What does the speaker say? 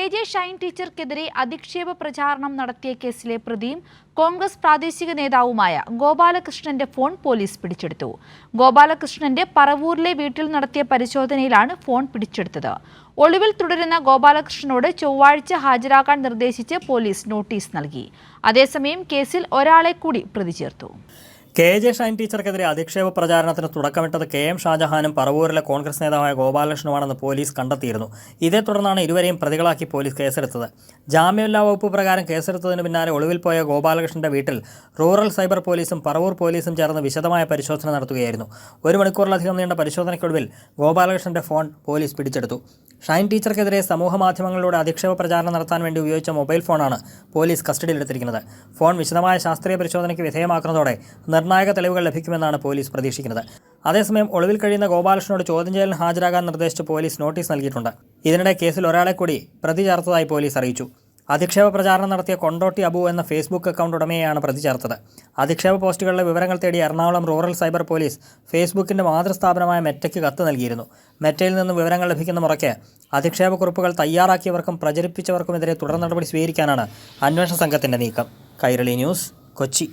KJ Shine ടീച്ചർക്കെതിരെ അധിക്ഷേപ പ്രചാരണം നടത്തിയ കേസിലെ പ്രതിയും കോൺഗ്രസ് പ്രാദേശിക നേതാവുമായ ഗോപാലകൃഷ്ണന്റെ ഫോൺ പോലീസ് പിടിച്ചെടുത്തു. ഗോപാലകൃഷ്ണന്റെ പറവൂരിലെ വീട്ടിൽ നടത്തിയ പരിശോധനയിലാണ് ഫോൺ പിടിച്ചെടുത്തത്. ഒളിവിൽ തുടരുന്ന ഗോപാലകൃഷ്ണനോട് ചൊവ്വാഴ്ച ഹാജരാകാൻ നിർദ്ദേശിച്ച് പോലീസ് നോട്ടീസ് നൽകി. അതേസമയം കേസിൽ ഒരാളെ കൂടി പ്രതി ചേർത്തു. KJ ഷൈൻ ടീച്ചർക്കെതിരെ അധിക്ഷേപ പ്രചാരണത്തിന് തുടക്കമിട്ടത് KM ഷാജഹാനും പറവൂരിലെ കോൺഗ്രസ് നേതാവായ ഗോപാലകൃഷ്ണനുമാണെന്ന് പോലീസ് കണ്ടെത്തിയിരുന്നു. ഇതേ തുടർന്നാണ് ഇരുവരെയും പ്രതികളാക്കി പോലീസ് കേസെടുത്തത്. ജാമ്യമില്ലാ വകുപ്പ് പ്രകാരം കേസെടുത്തതിന് പിന്നാലെ ഒളിവിൽ പോയ ഗോപാലകൃഷ്ണന്റെ വീട്ടിൽ റൂറൽ സൈബർ പോലീസും പറവൂർ പോലീസും ചേർന്ന് വിശദമായ പരിശോധന നടത്തുകയായിരുന്നു. 1 മണിക്കൂറിലധികം നീണ്ട പരിശോധനയ്ക്കൊടുവിൽ ഗോപാലകൃഷ്ണന്റെ ഫോൺ പോലീസ് പിടിച്ചെടുത്തു. ഷൈൻ ടീച്ചർക്കെതിരെ സമൂഹമാധ്യമങ്ങളിലൂടെ അധിക്ഷേപ പ്രചാരണം നടത്താൻ വേണ്ടി ഉപയോഗിച്ച മൊബൈൽ ഫോണാണ് പോലീസ് കസ്റ്റഡിയിലെടുത്തിരിക്കുന്നത്. ഫോൺ വിശദമായ ശാസ്ത്രീയ പരിശോധനയ്ക്ക് വിധേയമാക്കുന്നതോടെ നിർണായക തെളിവുകൾ ലഭിക്കുമെന്നാണ് പോലീസ് പ്രതീക്ഷിക്കുന്നത്. അതേസമയം ഒളിവിൽ കഴിയുന്ന ഗോപാലകൃഷ്ണനോട് ചോദ്യം ചെയ്യലിന് ഹാജരാകാൻ നിർദ്ദേശിച്ച് പോലീസ് നോട്ടീസ് നൽകിയിട്ടുണ്ട്. ഇതിനിടെ കേസിൽ ഒരാളെ കൂടി പ്രതി ചേർത്തതായി പോലീസ് അറിയിച്ചു. അധിക്ഷേപ പ്രചാരണം നടത്തിയ കൊണ്ടോട്ടി അബു എന്ന ഫേസ്ബുക്ക് അക്കൗണ്ട് ഉടമയെയാണ് പ്രതി ചേർത്തത്. അധിക്ഷേപ പോസ്റ്റുകളിലെ വിവരങ്ങൾ തേടി എറണാകുളം റൂറൽ സൈബർ പോലീസ് ഫേസ്ബുക്കിന്റെ മാതൃസ്ഥാപനമായ മെറ്റയ്ക്ക് കത്ത് നൽകിയിരുന്നു. മെറ്റയിൽ നിന്ന് വിവരങ്ങൾ ലഭിക്കുന്ന മുറയ്ക്ക് അധിക്ഷേപ കുറിപ്പുകൾ തയ്യാറാക്കിയവർക്കും പ്രചരിപ്പിച്ചവർക്കുമെതിരെ തുടർ നടപടി സ്വീകരിക്കാനാണ് അന്വേഷണ സംഘത്തിന്റെ നീക്കം. കൈരളി ന്യൂസ്, കൊച്ചി.